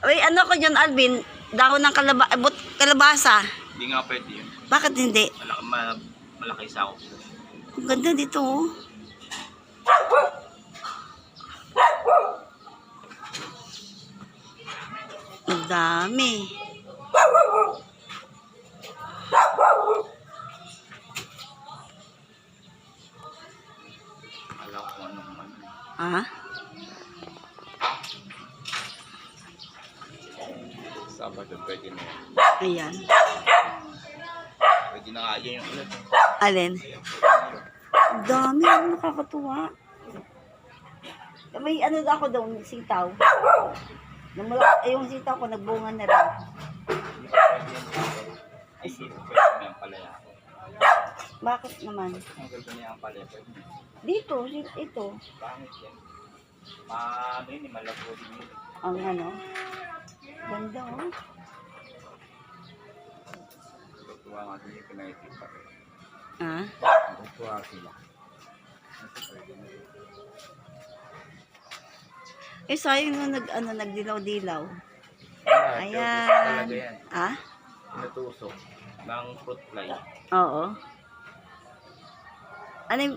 Uy, ano ko dyan, Alvin? Dahon ng kalabasa. Hindi nga pwede yun. Bakit hindi? Malaki sa ako. Ang ganda dito, oh. Ang dami. Alam ko anong ano. Ah? Sabado pwede na yan. Ayan. Pwede na nga yan yung ulit. Alin? Ang dami, ang nakakatuwa. May ano ako daw, sitaw. Yung sitaw ko, nagbunga na rin. Hindi pa pwede yan. Ay, hindi pa pwede na yung palaya. Bakit naman? Ang ganda niya ang palaya. Dito, ito. Pangit yan. Ano yun, malabo din yun. Ang ano? Ganda, oh. Tutuwa nga din yung pinaitip pa rin. Ah? Tutuwa sila. Eh, sayang na nagdilaw-dilaw. Ayan. Talaga yan. Ah? Pinutusok ng fruit fly. Oo. Ano yung